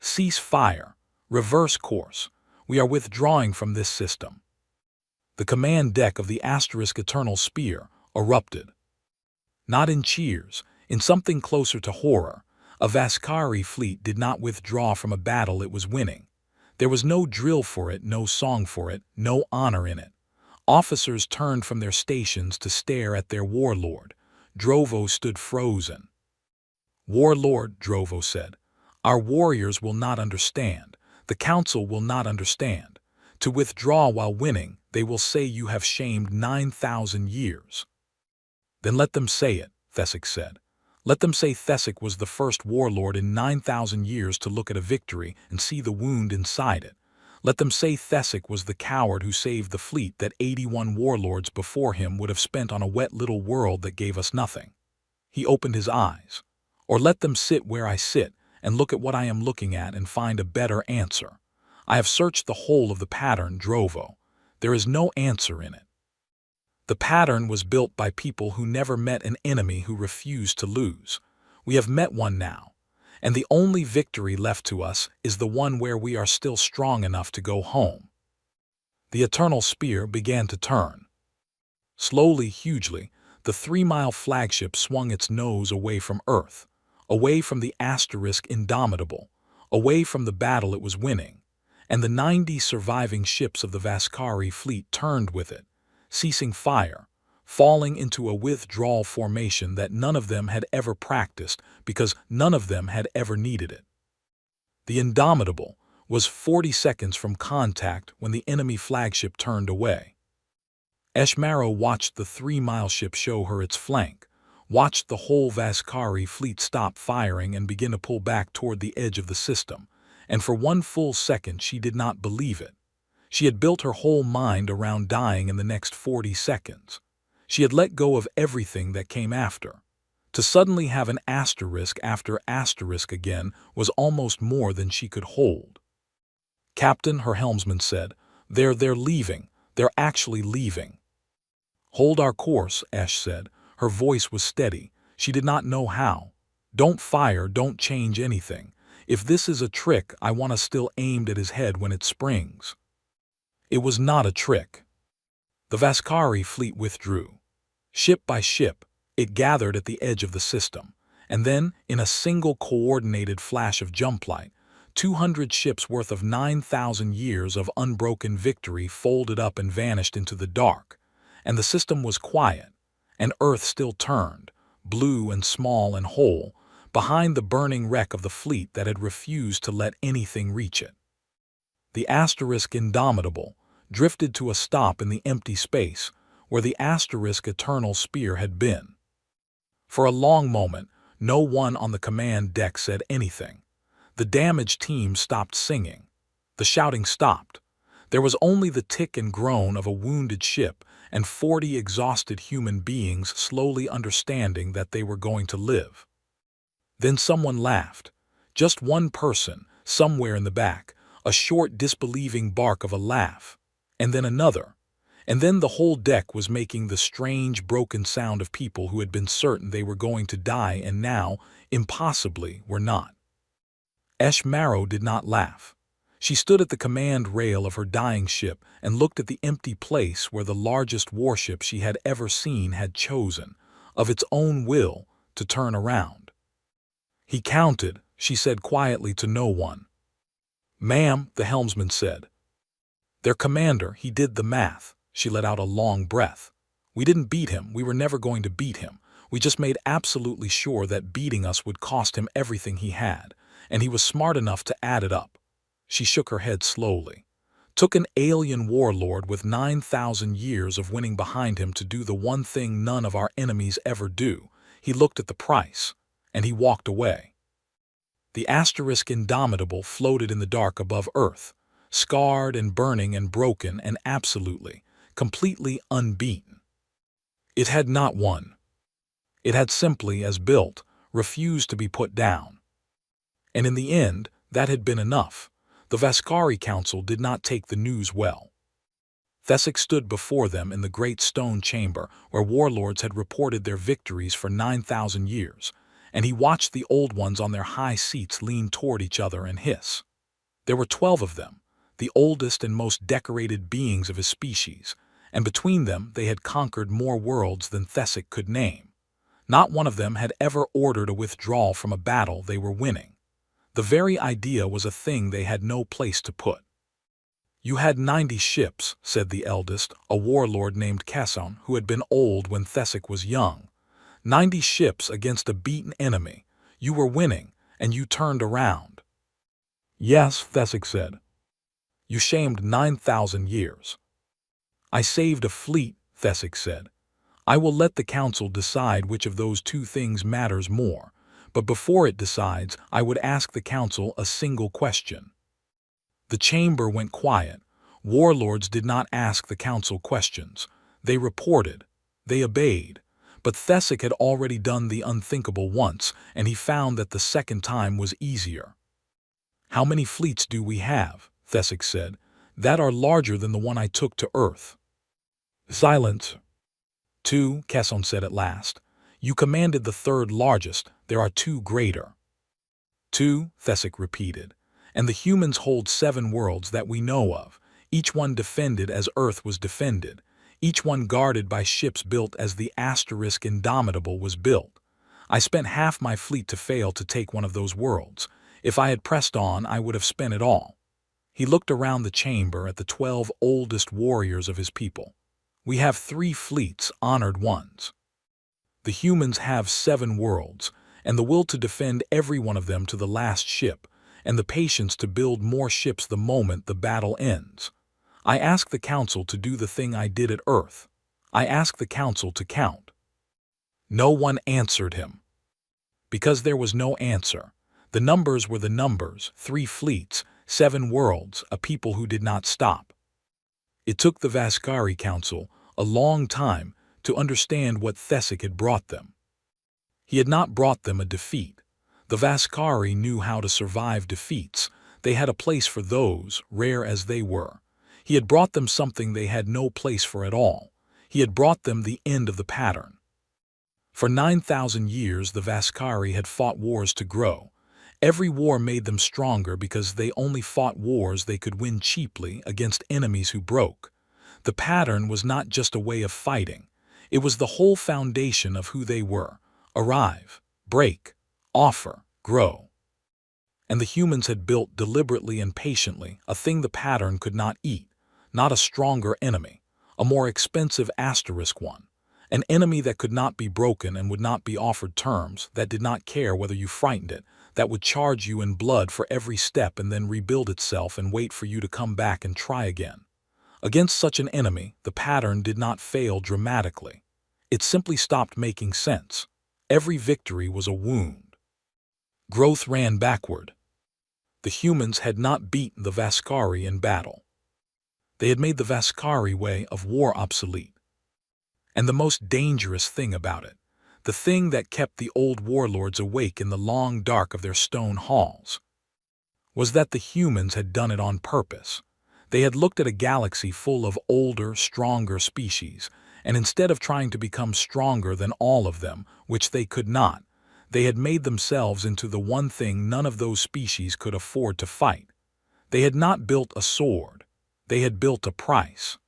"Cease fire. Reverse course. We are withdrawing from this system." The command deck of the asterisk Eternal Spear erupted. Not in cheers, in something closer to horror. A Vaskari fleet did not withdraw from a battle it was winning. There was no drill for it, no song for it, no honor in it. Officers turned from their stations to stare at their warlord. Drovo stood frozen. "Warlord," Drovo said, "our warriors will not understand. The council will not understand. To withdraw while winning, they will say you have shamed 9,000 years." "Then let them say it," Thessic said. "Let them say Thessic was the first warlord in 9,000 years to look at a victory and see the wound inside it. Let them say Thessic was the coward who saved the fleet that 81 warlords before him would have spent on a wet little world that gave us nothing." He opened his eyes. "Or let them sit where I sit and look at what I am looking at and find a better answer. I have searched the whole of the pattern, Drovo. There is no answer in it. The pattern was built by people who never met an enemy who refused to lose. We have met one now, and the only victory left to us is the one where we are still strong enough to go home." The Eternal Spear began to turn. Slowly, hugely, the 3-mile flagship swung its nose away from Earth, away from the asterisk Indomitable, away from the battle it was winning, and the 90 surviving ships of the Vaskari fleet turned with it, ceasing fire, falling into a withdrawal formation that none of them had ever practiced because none of them had ever needed it. The Indomitable was 40 seconds from contact when the enemy flagship turned away. Eshmaro watched the 3-mile ship show her its flank, watched the whole Vaskari fleet stop firing and begin to pull back toward the edge of the system, and for 1 full second she did not believe it. She had built her whole mind around dying in the next 40 seconds. She had let go of everything that came after. To suddenly have an asterisk after asterisk again was almost more than she could hold. "Captain," her helmsman said, they're leaving. They're actually leaving." "Hold our course," Esh said. Her voice was steady. She did not know how. "Don't fire, don't change anything. If this is a trick, I want us still aimed at his head when it springs." It was not a trick. The Vaskari fleet withdrew. Ship by ship, it gathered at the edge of the system, and then, in a single coordinated flash of jumplight, 200 ships worth of 9,000 years of unbroken victory folded up and vanished into the dark, and the system was quiet, and Earth still turned, blue and small and whole, behind the burning wreck of the fleet that had refused to let anything reach it. The asterisk Indomitable drifted to a stop in the empty space where the asterisk Eternal Spear had been. For a long moment, no one on the command deck said anything. The damaged team stopped singing. The shouting stopped. There was only the tick and groan of a wounded ship and 40 exhausted human beings slowly understanding that they were going to live. Then someone laughed. Just one person, somewhere in the back, a short disbelieving bark of a laugh, and then another. And then the whole deck was making the strange, broken sound of people who had been certain they were going to die and now, impossibly, were not. Marrow did not laugh. She stood at the command rail of her dying ship and looked at the empty place where the largest warship she had ever seen had chosen, of its own will, to turn around. "He counted," she said quietly to no one. "Ma'am," the helmsman said. "Their commander, he did the math." She let out a long breath. "We didn't beat him. We were never going to beat him. We just made absolutely sure that beating us would cost him everything he had, and he was smart enough to add it up." She shook her head slowly. "Took an alien warlord with 9,000 years of winning behind him to do the one thing none of our enemies ever do. He looked at the price, and he walked away." The asterisk Indomitable floated in the dark above Earth, scarred and burning and broken and absolutely, completely unbeaten. It had not won. It had simply, as built, refused to be put down. And in the end, that had been enough. The Vascari Council did not take the news well. Thesic stood before them in the great stone chamber where warlords had reported their victories for 9,000 years, and he watched the old ones on their high seats lean toward each other and hiss. There were 12 of them, the oldest and most decorated beings of his species, and between them they had conquered more worlds than Thesic could name. Not one of them had ever ordered a withdrawal from a battle they were winning. The very idea was a thing they had no place to put. "You had 90 ships," said the eldest, a warlord named Casson, who had been old when Thesic was young. 90 ships against a beaten enemy. You were winning, and you turned around." "Yes," Thesic said. "You shamed 9,000 years." "I saved a fleet," Thesic said. "I will let the council decide which of those two things matters more, but before it decides, I would ask the council a single question." The chamber went quiet. Warlords did not ask the council questions. They reported. They obeyed. But Thesic had already done the unthinkable once, and he found that the second time was easier. "How many fleets do we have?" Thesic said. "That are larger than the one I took to Earth." Silence. "2," Casson said at last. "You commanded the third largest. There are 2 greater." "2," Thesic repeated. "And the humans hold 7 worlds that we know of, each one defended as Earth was defended, each one guarded by ships built as the asterisk Indomitable was built. I spent half my fleet to fail to take one of those worlds. If I had pressed on, I would have spent it all." He looked around the chamber at the 12 oldest warriors of his people. "We have 3 fleets, honored ones. The humans have 7 worlds, and the will to defend every one of them to the last ship, and the patience to build more ships the moment the battle ends. I ask the council to do the thing I did at Earth. I ask the council to count." No one answered him. Because there was no answer. The numbers were the numbers, 3 fleets, 7 worlds, a people who did not stop. It took the Vascari Council a long time to understand what Thesic had brought them. He had not brought them a defeat. The Vascari knew how to survive defeats. They had a place for those, rare as they were. He had brought them something they had no place for at all. He had brought them the end of the pattern. For 9,000 years the Vascari had fought wars to grow. Every war made them stronger because they only fought wars they could win cheaply against enemies who broke. The pattern was not just a way of fighting. It was the whole foundation of who they were. Arrive, break, offer, grow. And the humans had built deliberately and patiently a thing the pattern could not eat, not a stronger enemy, a more expensive asterisk one, An enemy that could not be broken and would not be offered terms, that did not care whether you frightened it, that would charge you in blood for every step and then rebuild itself and wait for you to come back and try again. Against such an enemy, the pattern did not fail dramatically. It simply stopped making sense. Every victory was a wound. Growth ran backward. The humans had not beaten the Vaskari in battle. They had made the Vaskari way of war obsolete. And the most dangerous thing about it, the thing that kept the old warlords awake in the long dark of their stone halls, was that the humans had done it on purpose. They had looked at a galaxy full of older, stronger species, and instead of trying to become stronger than all of them, which they could not, they had made themselves into the one thing none of those species could afford to fight. They had not built a sword. They had built a price.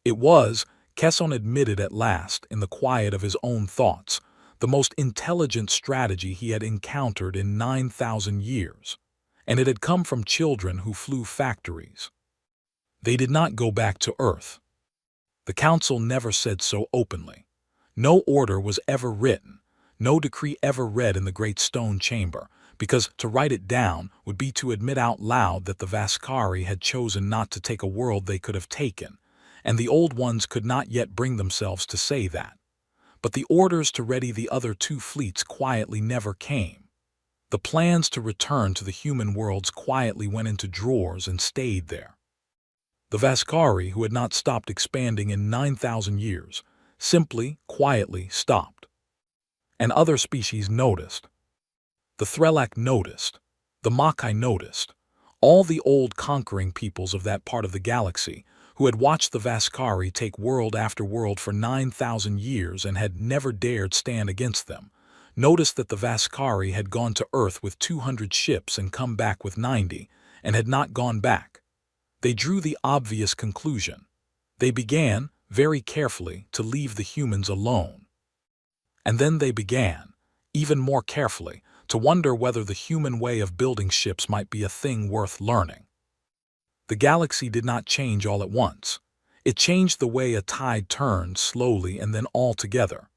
It was, Kesson admitted at last, in the quiet of his own thoughts, the most intelligent strategy he had encountered in 9,000 years, and it had come from children who flew factories. They did not go back to Earth. The Council never said so openly. No order was ever written, no decree ever read in the Great Stone Chamber, because to write it down would be to admit out loud that the Vaskari had chosen not to take a world they could have taken, and the Old Ones could not yet bring themselves to say that. But the orders to ready the other two fleets quietly never came. The plans to return to the human worlds quietly went into drawers and stayed there. The Vaskari, who had not stopped expanding in 9,000 years, simply, quietly stopped. And other species noticed. The Threlak noticed. The Makai noticed. All the old conquering peoples of that part of the galaxy, who had watched the Vaskari take world after world for 9,000 years and had never dared stand against them, noticed that the Vaskari had gone to Earth with 200 ships and come back with 90, and had not gone back. They drew the obvious conclusion. They began, very carefully, to leave the humans alone. And then they began, even more carefully, to wonder whether the human way of building ships might be a thing worth learning. The galaxy did not change all at once. It changed the way a tide turns slowly and then altogether.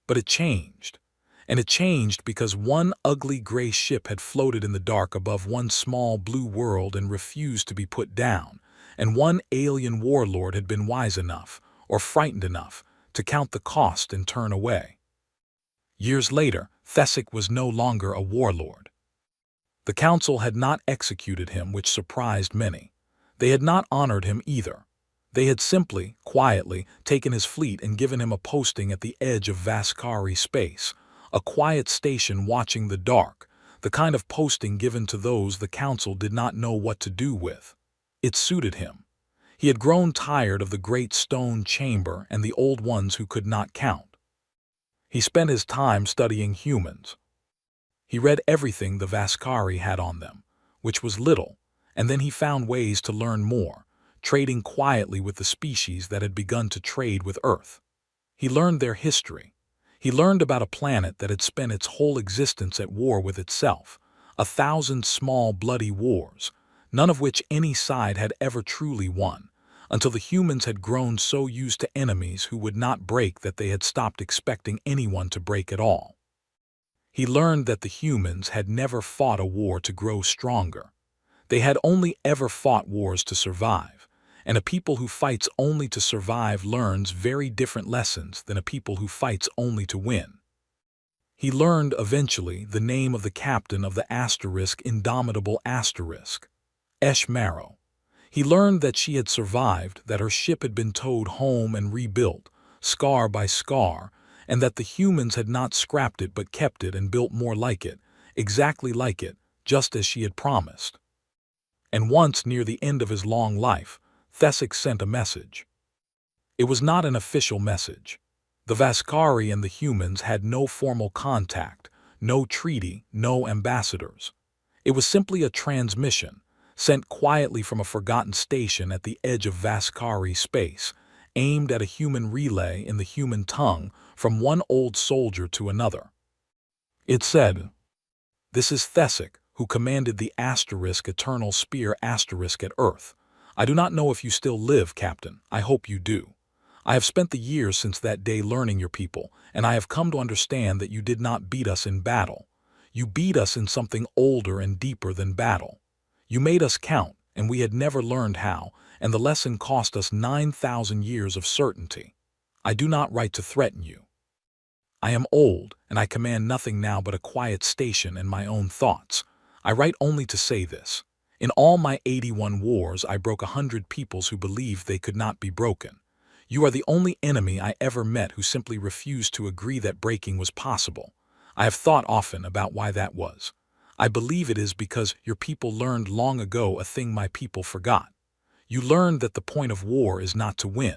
But it changed. And it changed because one ugly gray ship had floated in the dark above one small blue world and refused to be put down, and one alien warlord had been wise enough, or frightened enough, to count the cost and turn away. Years later, Thesic was no longer a warlord. The council had not executed him, which surprised many. They had not honored him either. They had simply, quietly, taken his fleet and given him a posting at the edge of Vaskari space, a quiet station watching the dark, the kind of posting given to those the council did not know what to do with. It suited him. He had grown tired of the Great Stone Chamber and the Old Ones who could not count. He spent his time studying humans. He read everything the Vaskari had on them, which was little, and then he found ways to learn more, trading quietly with the species that had begun to trade with Earth. He learned their history. He learned about a planet that had spent its whole existence at war with itself, 1,000 small bloody wars, none of which any side had ever truly won, until the humans had grown so used to enemies who would not break that they had stopped expecting anyone to break at all. He learned that the humans had never fought a war to grow stronger. They had only ever fought wars to survive, and a people who fights only to survive learns very different lessons than a people who fights only to win. He learned, eventually, the name of the captain of the Indomitable Esh Marrow. He learned that she had survived, that her ship had been towed home and rebuilt, scar by scar, and that the humans had not scrapped it but kept it and built more like it, exactly like it, just as she had promised. And once, near the end of his long life, Thesic sent a message. It was not an official message. The Vaskari and the humans had no formal contact, no treaty, no ambassadors. It was simply a transmission, sent quietly from a forgotten station at the edge of Vaskari space, aimed at a human relay in the human tongue from one old soldier to another. It said, "This is Thesic, who commanded the Eternal Spear at Earth. I do not know if you still live, Captain. I hope you do. I have spent the years since that day learning your people, and I have come to understand that you did not beat us in battle. You beat us in something older and deeper than battle. You made us count, and we had never learned how, and the lesson cost us 9,000 years of certainty. I do not write to threaten you. I am old, and I command nothing now but a quiet station and my own thoughts. I write only to say this. In all my 81 wars, I broke 100 peoples who believed they could not be broken. You are the only enemy I ever met who simply refused to agree that breaking was possible. I have thought often about why that was. I believe it is because your people learned long ago a thing my people forgot. You learned that the point of war is not to win.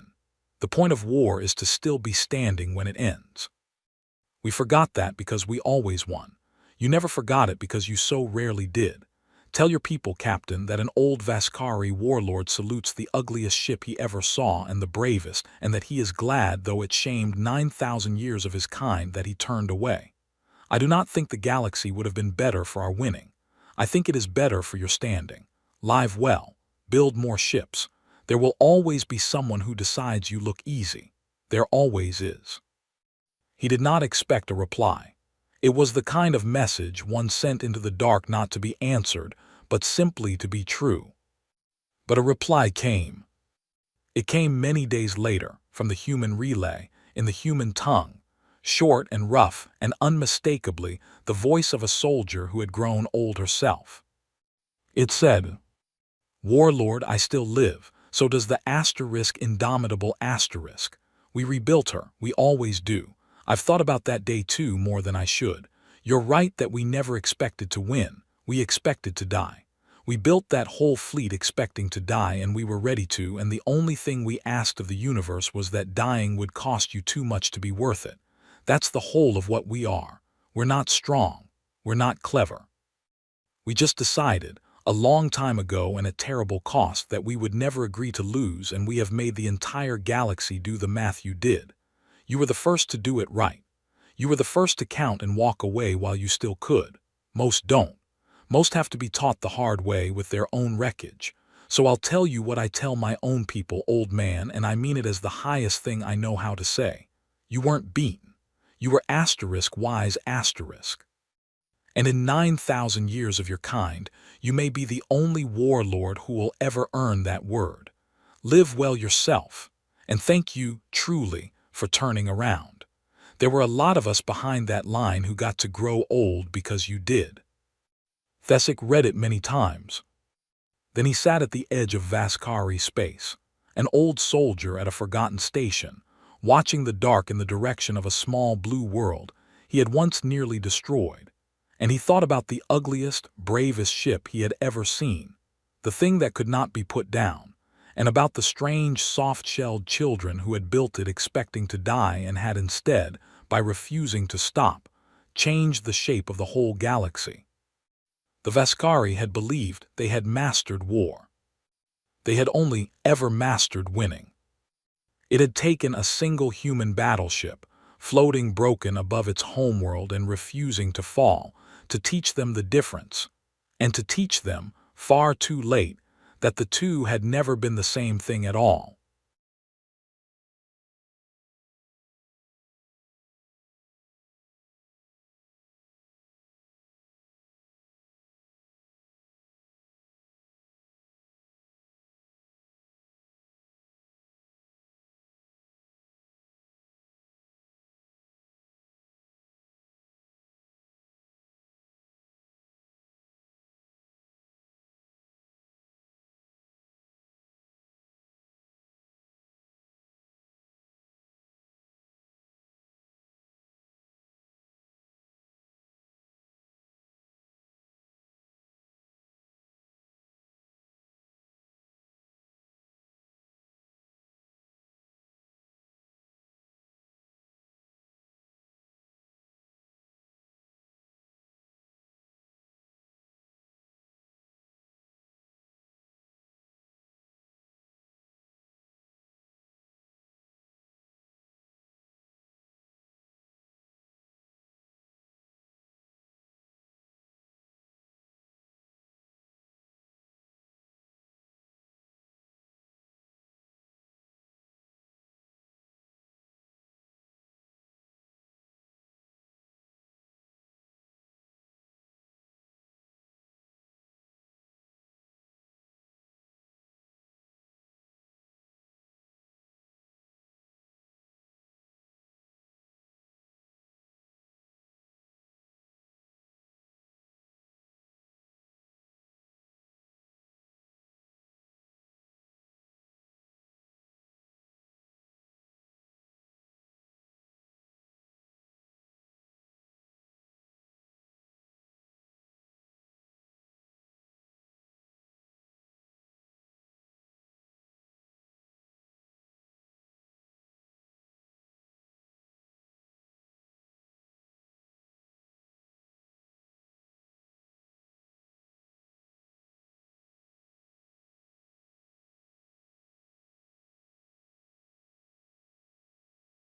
The point of war is to still be standing when it ends. We forgot that because we always won. You never forgot it because you so rarely did. Tell your people, Captain, that an old Vaskari warlord salutes the ugliest ship he ever saw and the bravest, and that he is glad, though it shamed 9,000 years of his kind, that he turned away. I do not think the galaxy would have been better for our winning. I think it is better for your standing. Live well. Build more ships. There will always be someone who decides you look easy. There always is. He did not expect a reply. It was the kind of message one sent into the dark, not to be answered, but simply to be true. But a reply came. It came many days later, from the human relay, in the human tongue, short and rough and unmistakably the voice of a soldier who had grown old herself. It said, "Warlord, I still live, so does the indomitable asterisk. We rebuilt her, we always do. I've thought about that day too more than I should. You're right that we never expected to win, we expected to die. We built that whole fleet expecting to die, and we were ready to, and the only thing we asked of the universe was that dying would cost you too much to be worth it. That's the whole of what we are. We're not strong. We're not clever. We just decided, a long time ago and at terrible cost, that we would never agree to lose, and we have made the entire galaxy do the math you did. You were the first to do it right. You were the first to count and walk away while you still could. Most don't. Most have to be taught the hard way with their own wreckage. So I'll tell you what I tell my own people, old man, and I mean it as the highest thing I know how to say. You weren't beaten. You were wise asterisk. And in 9,000 years of your kind, you may be the only warlord who will ever earn that word. Live well yourself, and thank you, truly, for turning around. There were a lot of us behind that line who got to grow old because you did." Thesic read it many times. Then he sat at the edge of Vaskari space, an old soldier at a forgotten station, watching the dark in the direction of a small blue world he had once nearly destroyed. And he thought about the ugliest, bravest ship he had ever seen, the thing that could not be put down, and about the strange, soft-shelled children who had built it expecting to die and had instead, by refusing to stop, changed the shape of the whole galaxy. The Vaskari had believed they had mastered war. They had only ever mastered winning. It had taken a single human battleship, floating broken above its homeworld and refusing to fall, to teach them the difference, and to teach them, far too late, that the two had never been the same thing at all.